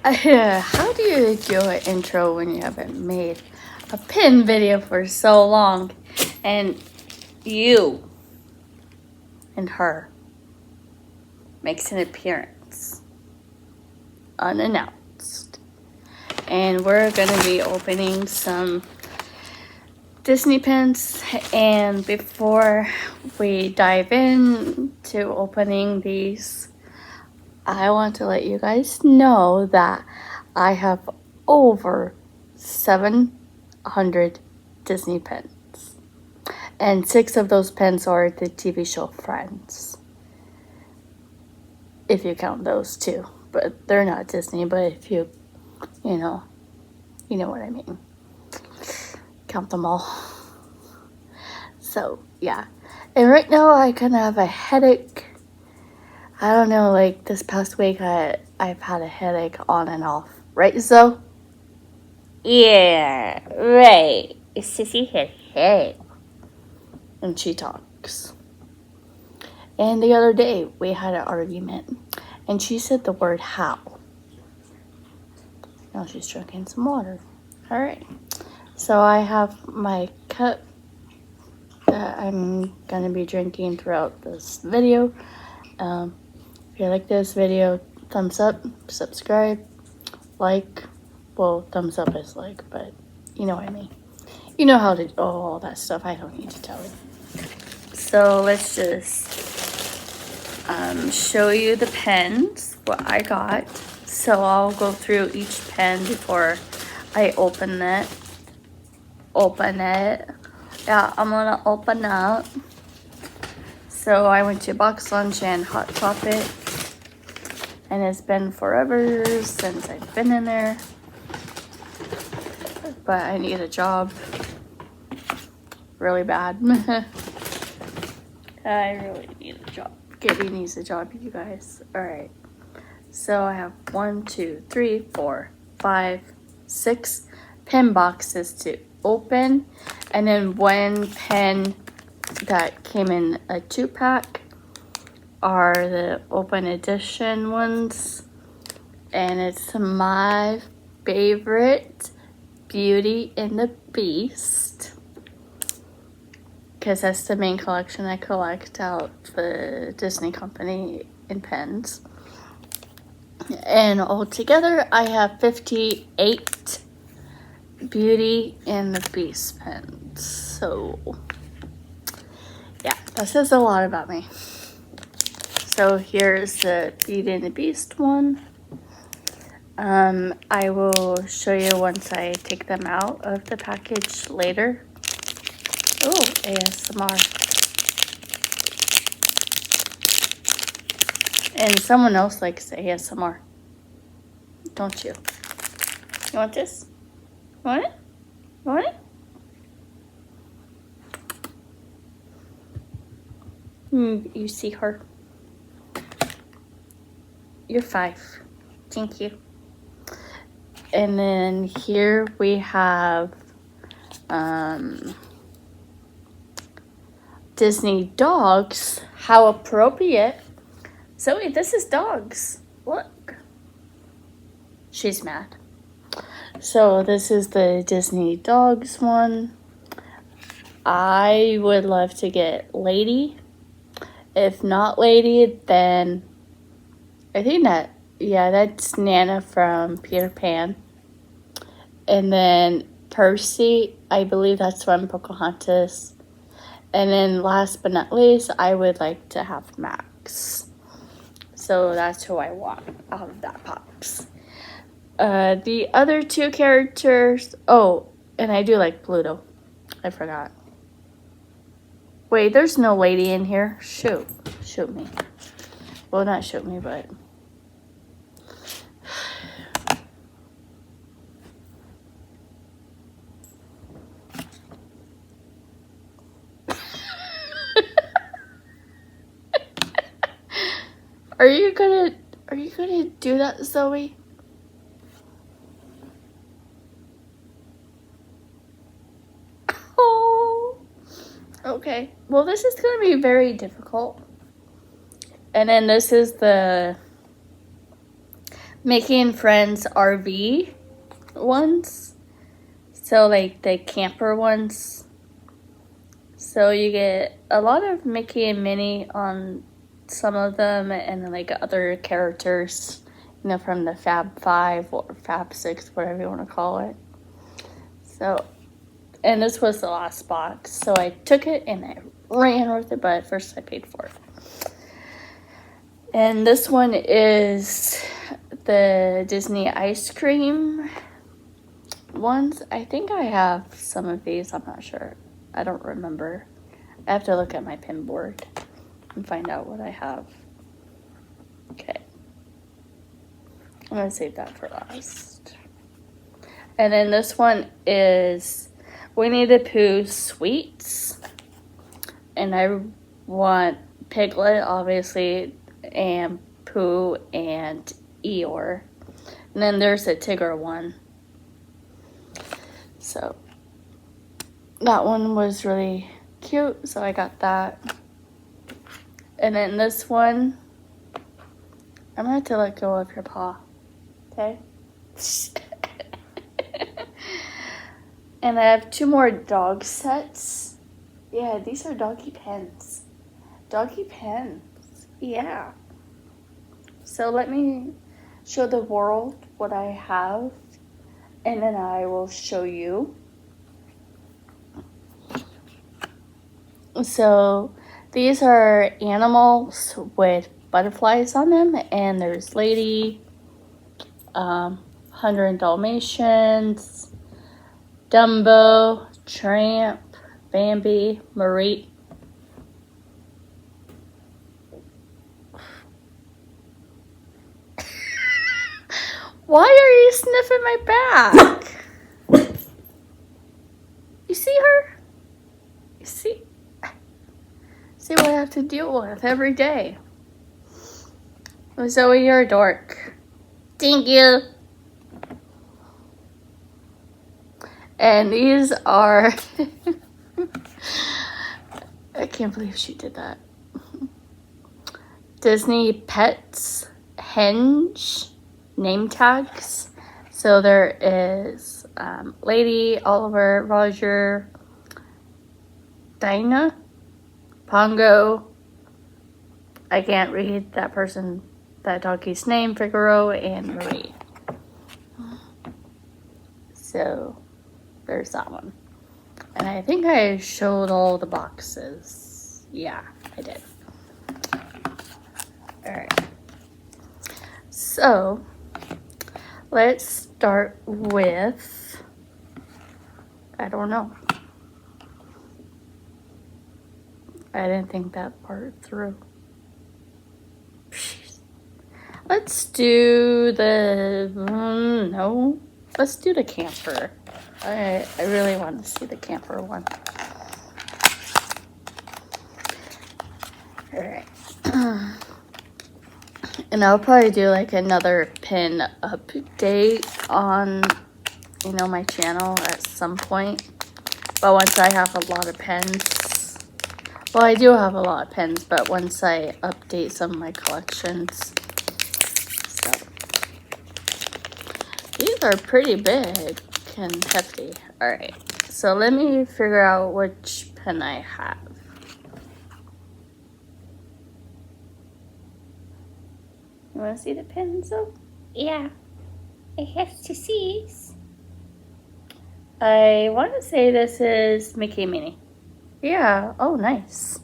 How do you do an intro when you haven't made a pin video for so long? And you and her makes an appearance unannounced. And we're going to be opening some Disney pins. And before we dive into opening these, I want to let you guys know that I have over 700 Disney pins. And 6 of those pins are the TV show Friends. If you count those too. But they're not Disney, but if you know what I mean. Count them all. So, yeah. And right now I kind of have a headache. I don't know, like this past week I've had a headache on and off. Right, Zoe? Yeah, right. Sissy had headache. And she talks. And the other day we had an argument. And she said the word how. Now she's drinking some water. Alright. So I have my cup that I'm going to be drinking throughout this video. If you like this video, thumbs up, subscribe, like. Well, thumbs up is like, but you know what I mean. You know how to do all that stuff. I don't need to tell you. So let's just show you the pens, what I got. So I'll go through each pen before I open it. Yeah, I'm gonna open up. So I went to BoxLunch and Hot Topic. And it's been forever since I've been in there. But I need a job. Really bad. I really need a job. Gibby needs a job, you guys. Alright. So I have 1, 2, 3, 4, 5, 6 pen boxes to open. And then 1 pen that came in a 2-pack are the open edition ones. And it's my favorite, Beauty and the Beast. Because that's the main collection I collect out the Disney company in pens. And altogether, I have 58 Beauty and the Beast pens. So, yeah, that says a lot about me. So here's the Beauty and the Beast one. I will show you once I take them out of the package later. Oh, ASMR. And someone else likes ASMR. Don't you? You want this? You want it? You want it? You see her. You're 5. Thank you. And then here we have Disney dogs. How appropriate. Zoe, this is dogs. Look. She's mad. So this is the Disney dogs one. I would love to get Lady. If not Lady, then I think that's Nana from Peter Pan. And then Percy, I believe that's from Pocahontas. And then last but not least, I would like to have Max. So that's who I want out of that box. The other 2 characters, oh, and I do like Pluto. I forgot. Wait, there's no Lady in here. Shoot me. Well, not shoot me, but... Are you gonna do that, Zoe? Oh, okay. Well, this is gonna be very difficult. And then this is the Mickey and Friends RV ones. So like the camper ones. So you get a lot of Mickey and Minnie on some of them, and then like other characters, you know, from the Fab 5 or Fab 6, whatever you want to call it. So, and this was the last box. So I took it and I ran with it, but at first I paid for it. And this one is the Disney ice cream ones. I think I have some of these. I'm not sure. I don't remember. I have to look at my pin board and find out what I have. Okay. I'm going to save that for last. And then this one is Winnie the Pooh Sweets. And I want Piglet, obviously, and Pooh and Eeyore. And then there's a Tigger one. So that one was really cute, so I got that. And then this one, I'm going to have to let go of your paw, okay? And I have 2 more dog sets. Yeah, these are doggy pens. Doggy pens, yeah. So let me show the world what I have, and then I will show you. So these are animals with butterflies on them, and there's Lady, 100 Dalmatians, Dumbo, Tramp, Bambi, Marie. Why are you sniffing my back? You see her? You see? See what I have to deal with every day. Zoe, you're a dork. Thank you. And these are... I can't believe she did that. Disney Pets Henge name tags. So there is Lady, Oliver, Roger, Dinah, Pongo. I can't read that doggy's name, Figaro, and Marie. So there's that one. And I think I showed all the boxes. Yeah, I did. Alright. So let's start with, I don't know. I didn't think that part through. Let's do the, no. Let's do the camper. I really want to see the camper one. Alright. And I'll probably do like another pin update on, you know, my channel at some point. But once I have a lot of pens. Well, I do have a lot of pens, but once I update some of my collections. So these are pretty big and hefty. Alright, so let me figure out which pen I have. You want to see the pens though? Yeah, I have to see. I want to say this is Mickey and Minnie. Yeah, oh nice.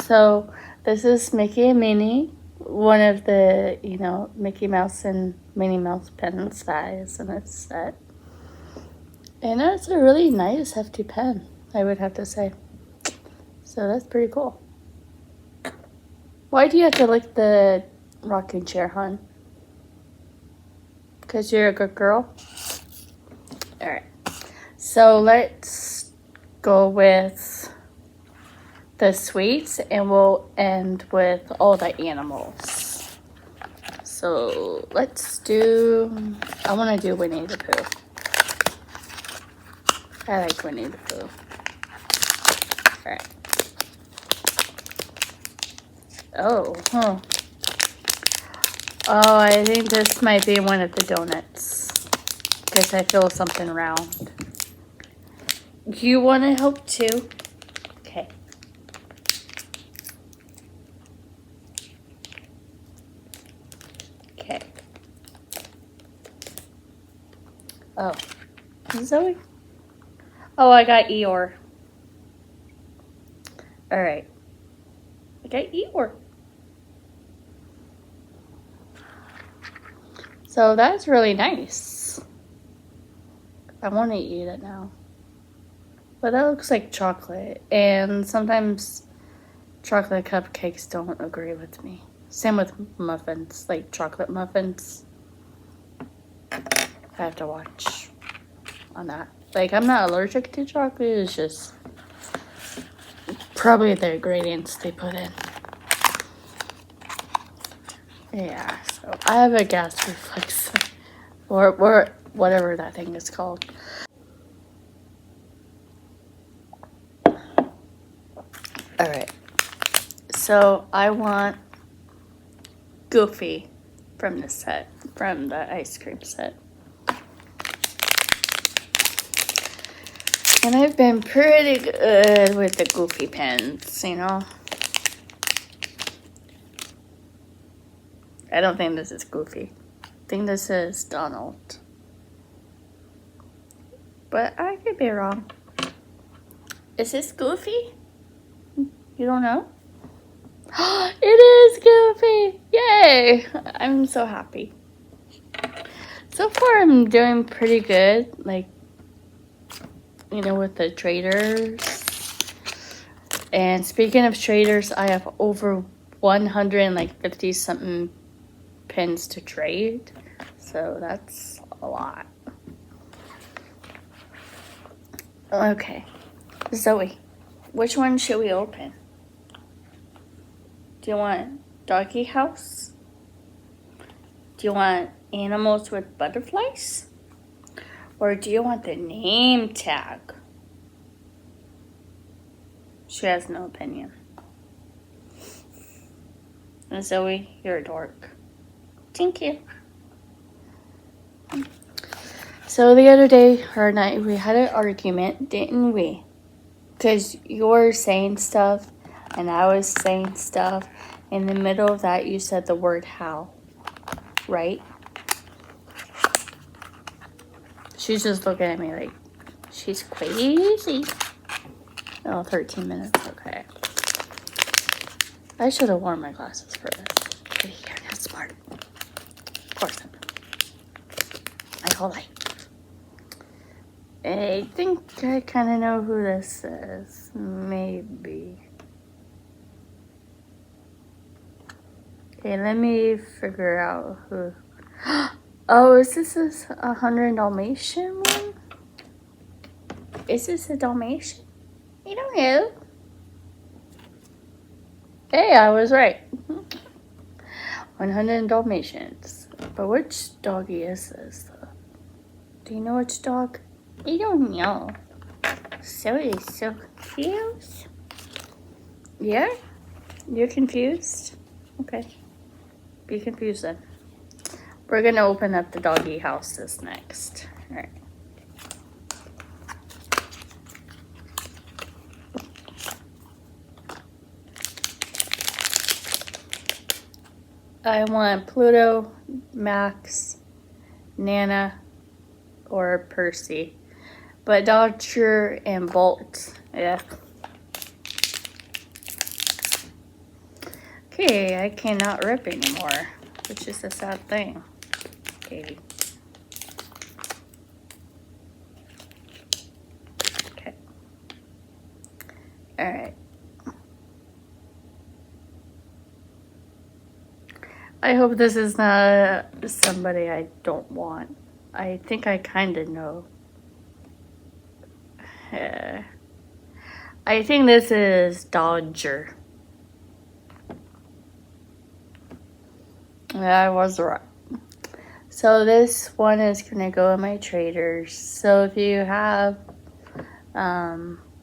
So this is Mickey and Minnie, one of the, you know, Mickey Mouse and Minnie Mouse pens that is in its set. And it's a really nice hefty pen, I would have to say. So that's pretty cool. Why do you have to lick the rocking chair, hon? Because you're a good girl? Alright. So let's go with the sweets, and we'll end with all the animals. So let's do, I want to do Winnie the Pooh. I like Winnie the Pooh. Alright. Oh, huh. Oh, I think this might be one of the donuts. Because I feel something round. You want to help too? Okay. Okay. Oh. Zoe? Oh, I got Eeyore. Alright. I got Eeyore. So that's really nice. I want to eat it now. But that looks like chocolate. And sometimes chocolate cupcakes don't agree with me. Same with muffins, like chocolate muffins. I have to watch on that. Like, I'm not allergic to chocolate. It's just probably the ingredients they put in. Yeah, so I have a gas reflex. Or whatever that thing is called. Alright. So I want Goofy from the set. From the ice cream set. And I've been pretty good with the Goofy pens, you know. I don't think this is Goofy. I think this is Donald. But I could be wrong. Is this Goofy? You don't know? It is Goofy! Yay! I'm so happy. So far, I'm doing pretty good. Like, you know, with the traders. And speaking of traders, I have over 150 something pins to trade. So that's a lot. Okay. Zoe, which one should we open? Do you want doggy house? Do you want animals with butterflies? Or do you want the name tag? She has no opinion. And Zoe, you're a dork. Thank you. So the other day, her and I, we had an argument, didn't we? Because you were saying stuff, and I was saying stuff. In the middle of that, you said the word how, right? She's just looking at me like, she's crazy. Oh, 13 minutes, okay. I should have worn my glasses for this. But you're not smart. Of course I'm not. My whole life. I think I kind of know who this is. Maybe. Okay, let me figure out who. Oh, is this a 100 Dalmatian one? Is this a Dalmatian? I don't know. Hey, I was right. 100 Dalmatians. But which doggy is this, though? Do you know which dog? I don't know. So is so confused. Yeah? You're confused? Okay. Be confused then. We're gonna open up the doggy houses next. Alright. I want Pluto, Max, Nana, or Percy. But Dodger and Bolt. Yeah. Okay, I cannot rip anymore, which is a sad thing. Okay. Okay. Alright. I hope this is not somebody I don't want. I think I kind of know. I think this is Dodger. Yeah, I was right. So this one is going to go in my traders. So if you have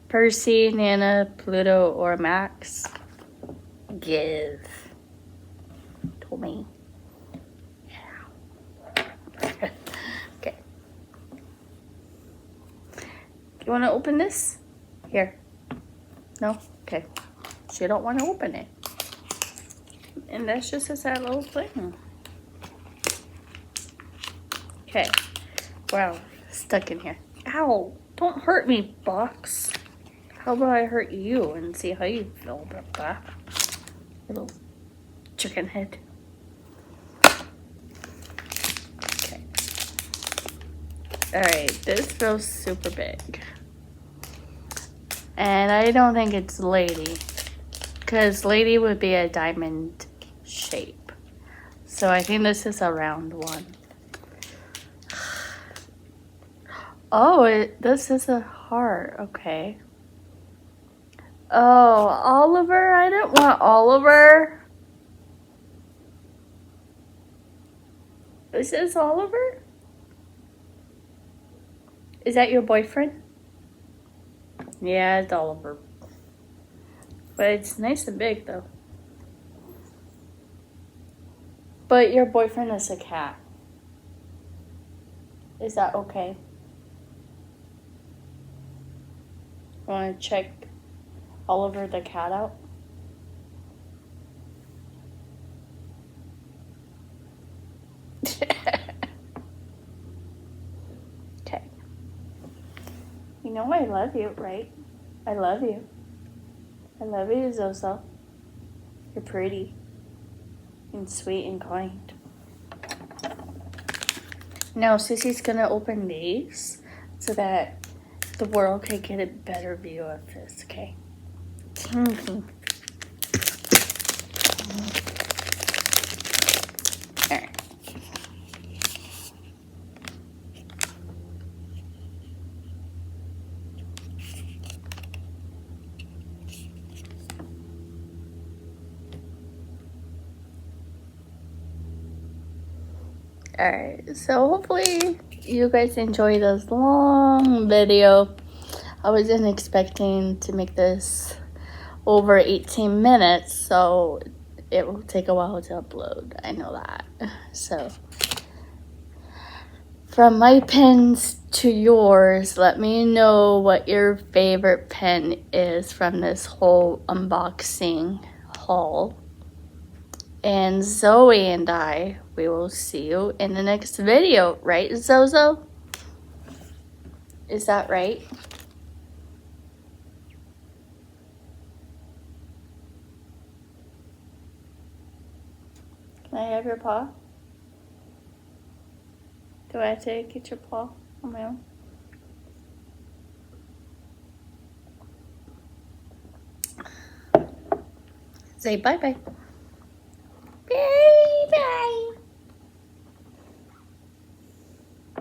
Percy, Nana, Pluto, or Max, give to me. You want to open this? Here. No? Okay. So you don't want to open it. And that's just a sad little thing. Okay. Wow. Stuck in here. Ow. Don't hurt me, box. How about I hurt you and see how you feel about that? Little chicken head. Okay. Alright, this feels super big. And I don't think it's lady. Because lady would be a diamond shape. So I think this is a round one. Oh, this is a heart. Okay. Oh, Oliver. I didn't want Oliver. Is this Oliver? Is that your boyfriend? Yeah, it's Oliver. But it's nice and big, though. But your boyfriend is a cat. Is that okay? Want to check Oliver the cat out? Okay. You know I love you, right? I love you. I love you, Zozo. You're pretty and sweet and kind. Now, Sissy's gonna open these so that the world can get a better view of this, okay? Alright. Alright, so hopefully you guys enjoy this long video. I wasn't expecting to make this over 18 minutes, so it will take a while to upload. I know that. So, from my pens to yours, let me know what your favorite pen is from this whole unboxing haul. And Zoe and I, we will see you in the next video, right, Zozo? Is that right? Can I have your paw? Do I have to get your paw on my own? Say bye-bye.